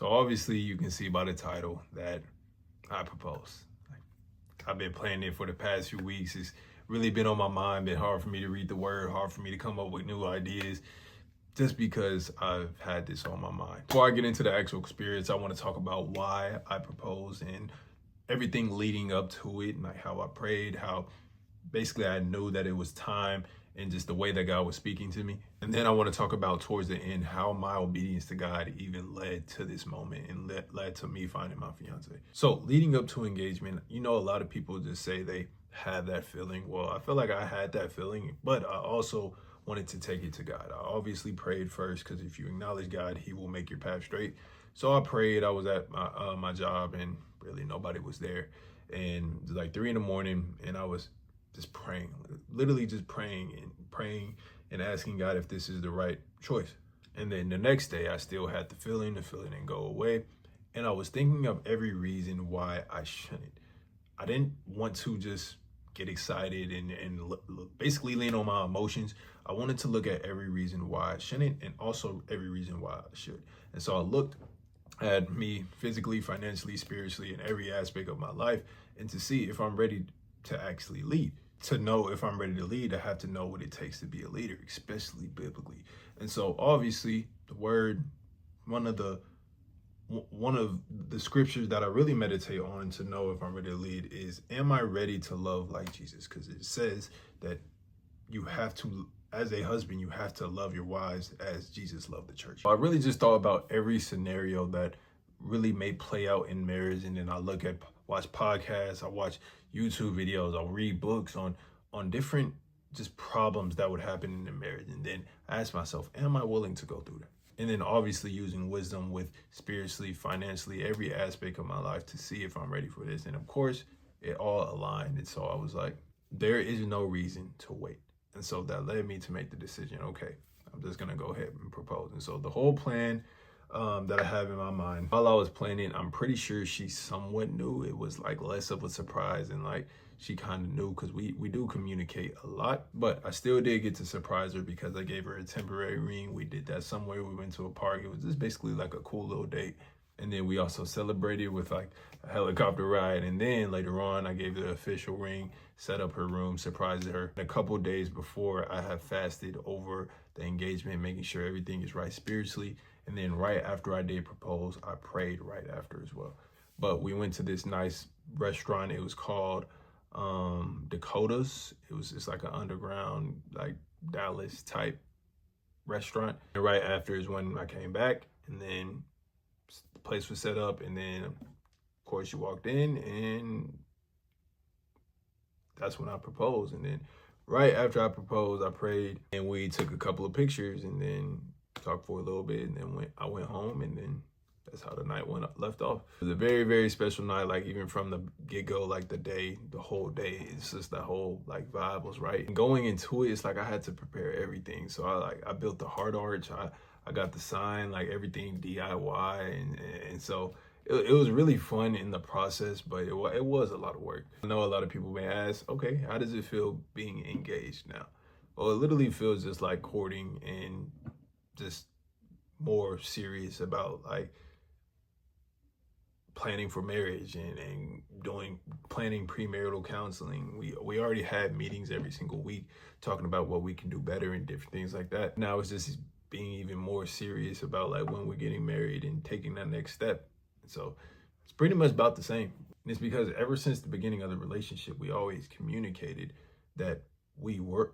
So obviously you can see by the title that I propose. I've been planning it for the past few weeks. It's really been on my mind, been hard for me to read the word, hard for me to come up with new ideas, just because I've had this on my mind. Before I get into the actual experience, I want to talk about why I proposed and everything leading up to it, and like how I prayed, how basically I knew that it was time, and just the way that God was speaking to me. And then I want to talk about towards the end how my obedience to God even led to this moment and led to me finding my fiance. So leading up to engagement, a lot of people just say they have that feeling. Well, I feel like I had that feeling, but I also wanted to take it to God. I obviously prayed first, because if you acknowledge God, he will make your path straight. So I prayed. I was at my job, and really nobody was there. And it was like 3 a.m, and I was just praying, literally just praying and asking God if this is the right choice. And then the next day, I still had the feeling didn't go away. And I was thinking of every reason why I shouldn't. I didn't want to just get excited and basically lean on my emotions. I wanted to look at every reason why I shouldn't, and also every reason why I should. And so I looked at me physically, financially, spiritually, in every aspect of my life, and to see if I'm ready to actually lead. To know if I'm ready to lead, I have to know what it takes to be a leader, especially biblically. And so obviously the word, one of the scriptures that I really meditate on to know if I'm ready to lead is, am I ready to love like Jesus? Because it says that you have to, as a husband, you have to love your wives as Jesus loved the church. I really just thought about every scenario that really may play out in marriage, and then I watch podcasts, I watch YouTube videos, I'll read books on different just problems that would happen in the marriage, and then I ask myself, am I willing to go through that? And then obviously using wisdom with spiritually, financially, every aspect of my life to see if I'm ready for this. And of course, it all aligned. And so I was like, there is no reason to wait. And so that led me to make the decision, okay, I'm just gonna go ahead and propose. And so the whole plan that I have in my mind, while I was planning, I'm pretty sure she somewhat knew. It was like less of a surprise, and like she kind of knew, because we do communicate a lot. But I still did get to surprise her, because I gave her a temporary ring. We did that somewhere. We went to a park. It was just basically like a cool little date. And then we also celebrated with like a helicopter ride. And then later on, I gave her the official ring, set up her room, surprised her. A couple days before, I have fasted over the engagement, making sure everything is right spiritually. And then right after I did propose, I prayed right after as well. But we went to this nice restaurant. It was called Dakota's. It's like an underground, like Dallas type restaurant. And right after is when I came back, and then the place was set up, and then of course you walked in, and that's when I proposed. And then right after I proposed, I prayed, and we took a couple of pictures, and then talked for a little bit, and then I went left home, and then that's how the night left off. It was a very, very special night. Like even from the get-go, like the whole day, it's just that whole like vibe was right. And going into it, it's like I had to prepare everything. So I built the heart arch. I got the sign, like everything DIY, and so it was really fun in the process, but it was a lot of work. I know a lot of people may ask, okay, how does it feel being engaged now? Well, it literally feels just like courting, and just more serious about like planning for marriage and planning premarital counseling. We already had meetings every single week talking about what we can do better and different things like that. Now it's just being even more serious about like when we're getting married and taking that next step. So it's pretty much about the same. And it's because ever since the beginning of the relationship, we always communicated that we were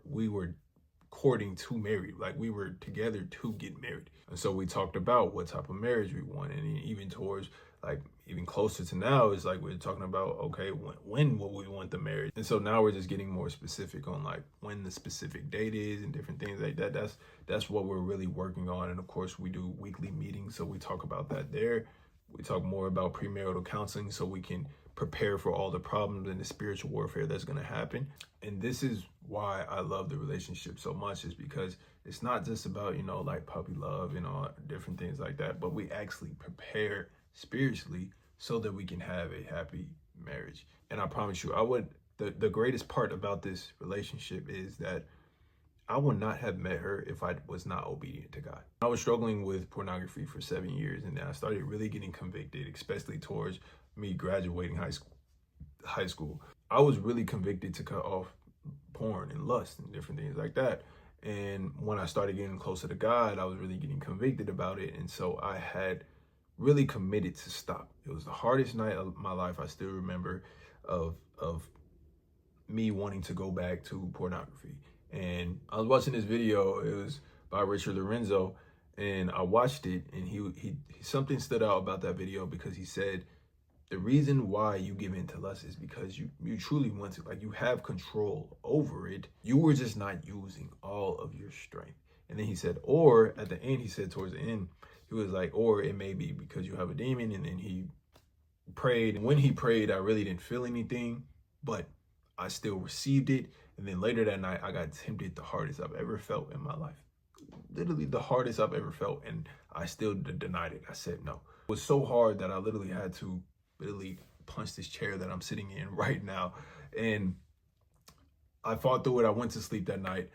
courting to marry, like we were together to get married. And so we talked about what type of marriage we wanted, and even towards like even closer to now is like we're talking about, okay, when will we want the marriage? And so now we're just getting more specific on like when the specific date is and different things like that. That's what we're really working on. And of course we do weekly meetings, so we talk about that there. We talk more about premarital counseling so we can prepare for all the problems and the spiritual warfare that's going to happen. And this is why I love the relationship so much, is because it's not just about, like puppy love and all different things like that, but we actually prepare spiritually so that we can have a happy marriage. And I promise you, the greatest part about this relationship is that I would not have met her if I was not obedient to God. I was struggling with pornography for 7 years, and then I started really getting convicted, especially towards me graduating high school. I was really convicted to cut off porn and lust and different things like that. And when I started getting closer to God, I was really getting convicted about it. And so I had really committed to stop. It was the hardest night of my life. I still remember of me wanting to go back to pornography. And I was watching this video. It was by Richard Lorenzo, and I watched it, and he something stood out about that video, because he said the reason why you give in to lust is because you truly want to, like, you have control over it. You were just not using all of your strength. And then he said, or at the end, he said towards the end, he was like, or it may be because you have a demon. And then he prayed. And when he prayed, I really didn't feel anything, but I still received it. And then later that night, I got tempted the hardest I've ever felt in my life. Literally the hardest I've ever felt. And I still denied it. I said no. It was so hard that I literally had to punch this chair that I'm sitting in right now. And I fought through it. I went to sleep that night.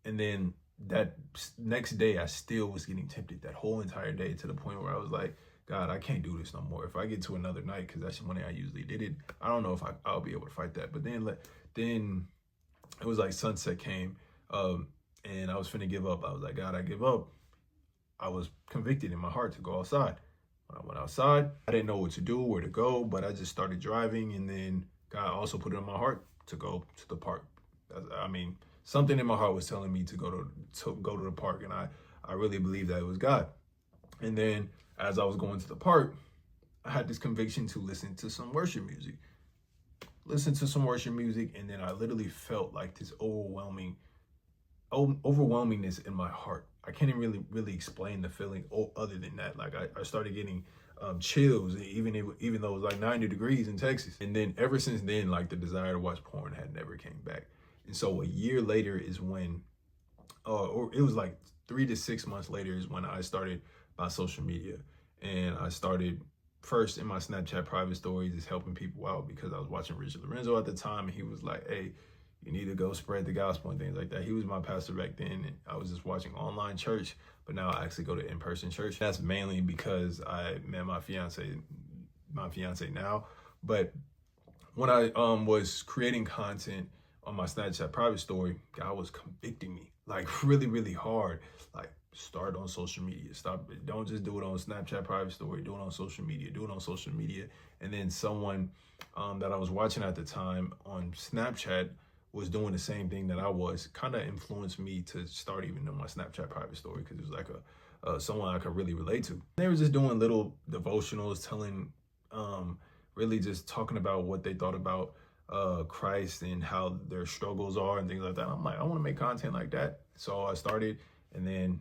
And then that next day, I still was getting tempted that whole entire day, to the point where I was like, God, I can't do this no more. If I get to another night, because that's when I usually did it, I don't know if I'll be able to fight that. But then it was like sunset came, and I was finna give up. I was like, God, I give up. I was convicted in my heart to go outside. When I went outside, I didn't know what to do, where to go, but I just started driving. And then God also put it in my heart to go to the park. I mean, something in my heart was telling me to go to the park, and I really believed that it was God. And then as I was going to the park, I had this conviction to listen to some worship music. And then I literally felt like this overwhelmingness in my heart. I can't even really explain the feeling other than that. Like I started getting chills, even though it was like 90 degrees in Texas. And then ever since then, like, the desire to watch porn had never came back. And so a year later is when, or it was like 3 to 6 months later is when I started my social media. And I started first in my Snapchat private stories, just helping people out, because I was watching Richard Lorenzo at the time, and he was like, hey, you need to go spread the gospel and things like that. He was my pastor back then, and I was just watching online church, but now I actually go to in-person church. That's mainly because I met my fiance now. But when I was creating content on my Snapchat private story, God was convicting me, like, really, really hard. Like, start on social media. Stop. Don't just do it on Snapchat private story. Do it on social media. And then someone that I was watching at the time on Snapchat was doing the same thing that I was, kind of influenced me to start even on my Snapchat private story, because it was like someone I could really relate to. They were just doing little devotionals, telling, really just talking about what they thought about Christ and how their struggles are and things like that. I'm like, I want to make content like that. So I started, and then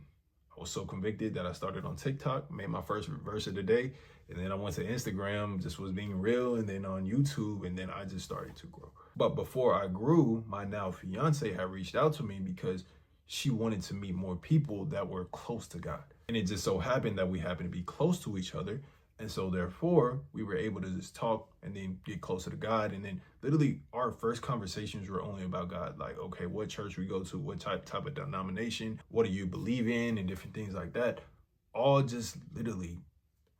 I was so convicted that I started on TikTok, made my first verse of the day. And then I went to Instagram, just was being real, and then on YouTube, and then I just started to grow. But before I grew, my now fiance had reached out to me because she wanted to meet more people that were close to God. And it just so happened that we happened to be close to each other. And so therefore, we were able to just talk and then get closer to God. And then literally our first conversations were only about God. Like, okay, what church we go to, what type of denomination, what do you believe in, and different things like that. All just literally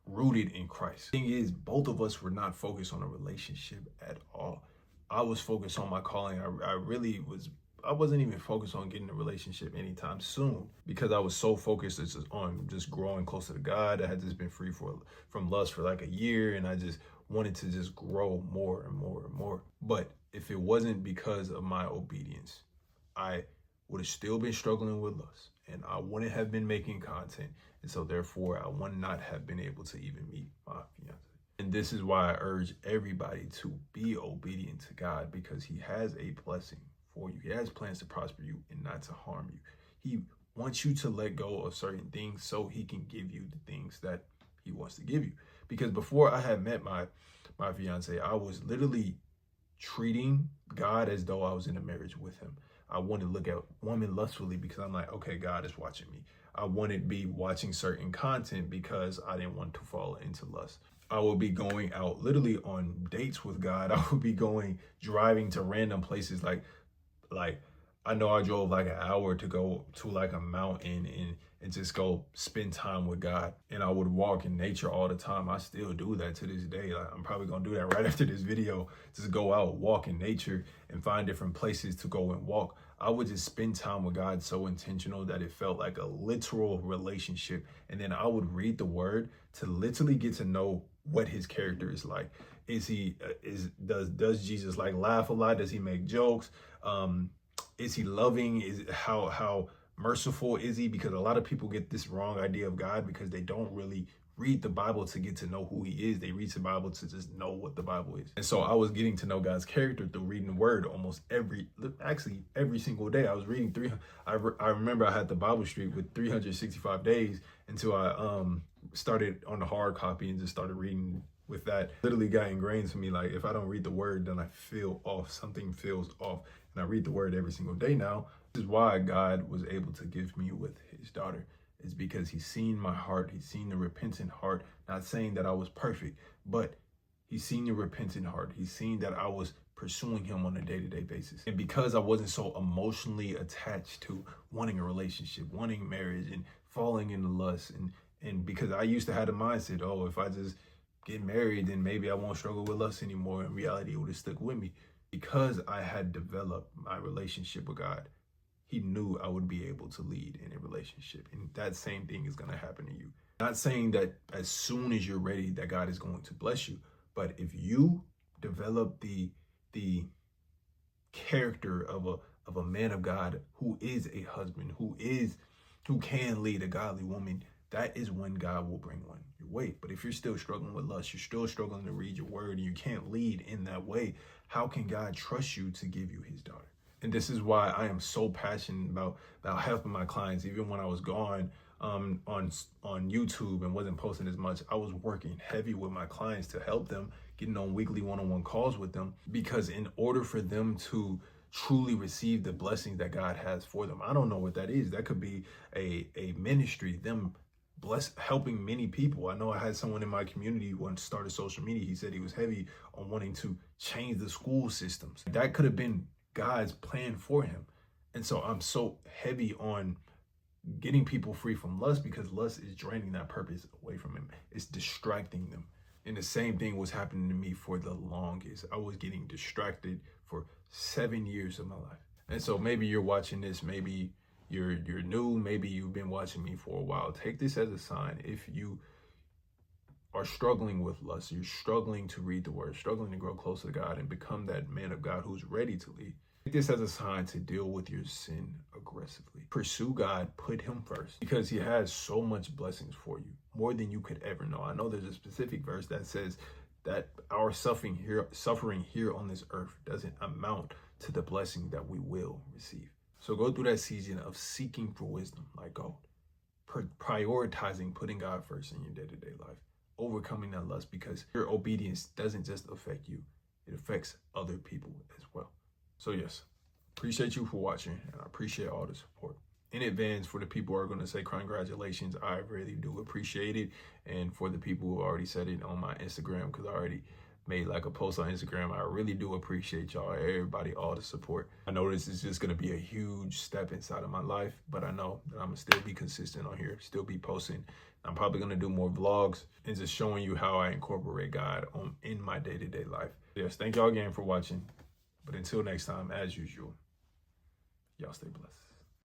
rooted in Christ. The thing is, both of us were not focused on a relationship at all. I was focused on my calling. I wasn't even focused on getting a relationship anytime soon, because I was so focused on just growing closer to God. I had just been free from lust for like a year, and I just wanted to just grow more and more and more. But if it wasn't because of my obedience, I would have still been struggling with lust, and I wouldn't have been making content. And so therefore, I would not have been able to even meet my fiance. And this is why I urge everybody to be obedient to God, because he has a blessing for you. He has plans to prosper you and not to harm you. He wants you to let go of certain things so he can give you the things that he wants to give you. Because before I had met my fiance, I was literally treating God as though I was in a marriage with him. I wanted to look at women lustfully because I'm like, okay, God is watching me. I wanted to be watching certain content because I didn't want to fall into lust. I would be going out literally on dates with God. I would be driving to random places. Like I know I drove like an hour to go to like a mountain and just go spend time with God. And I would walk in nature all the time. I still do that to this day. Like, I'm probably gonna do that right after this video. Just go out, walk in nature, and find different places to go and walk. I would just spend time with God so intentional that it felt like a literal relationship. And then I would read the word to literally get to know what his character is like. Does Jesus like laugh a lot? Does he make jokes? Is he loving? Is how merciful is he? Because a lot of people get this wrong idea of God because they don't really read the Bible to get to know who he is. They read the Bible to just know what the Bible is. And so I was getting to know God's character through reading the word almost every single day. I was reading I remember I had the Bible Street with 365 days until I started on the hard copy and just started reading with that. Literally got ingrained to me, like, if I don't read the word, then I feel off. Something feels off. And I read the word every single day now. This is why God was able to give me with his daughter. It's because he's seen my heart. He's seen the repentant heart. Not saying that I was perfect, but he's seen the repentant heart. He's seen that I was pursuing him on a day-to-day basis. And because I wasn't so emotionally attached to wanting a relationship, wanting marriage, and falling into lust, and because I used to have the mindset, oh, if I just get married, then maybe I won't struggle with lust anymore. In reality, it would have stuck with me. Because I had developed my relationship with God, he knew I would be able to lead in a relationship. And that same thing is going to happen to you. Not saying that as soon as you're ready that God is going to bless you, but if you develop the character of a man of God who is a husband, who can lead a godly woman, that is when God will bring one your way. But if you're still struggling with lust, you're still struggling to read your word, and you can't lead in that way, how can God trust you to give you his daughter? And this is why I am so passionate about helping my clients. Even when I was gone on YouTube and wasn't posting as much, I was working heavy with my clients to help them, getting on weekly one-on-one calls with them, because in order for them to truly receive the blessings that God has for them, I don't know what that is. That could be a ministry, them helping many people. I know I had someone in my community who started social media. He said he was heavy on wanting to change the school systems. That could have been God's plan for him. And so I'm so heavy on getting people free from lust, because lust is draining that purpose away from him. It's distracting them. And the same thing was happening to me for the longest. I was getting distracted for 7 years of my life. And so maybe you're watching this, maybe you're new, maybe you've been watching me for a while. Take this as a sign. If you are struggling with lust, you're struggling to read the word, struggling to grow closer to God and become that man of God who's ready to lead, take this as a sign to deal with your sin aggressively. Pursue God, put him first, because he has so much blessings for you, more than you could ever know. I know there's a specific verse that says that our suffering here on this earth doesn't amount to the blessing that we will receive. So go through that season of seeking for wisdom like gold, prioritizing putting God first in your day-to-day life, overcoming that lust, because your obedience doesn't just affect you, it affects other people as well. So yes, appreciate you for watching, and I appreciate all the support. In advance, for the people who are going to say congratulations, I really do appreciate it. And for the people who already said it on my Instagram, because I already made like a post on Instagram, I really do appreciate y'all, everybody, all the support. I know this is just going to be a huge step inside of my life, but I know that I'm going to still be consistent on here, still be posting. I'm probably going to do more vlogs and just showing you how I incorporate God in my day-to-day life. Yes, thank y'all again for watching. But until next time, as usual, y'all stay blessed.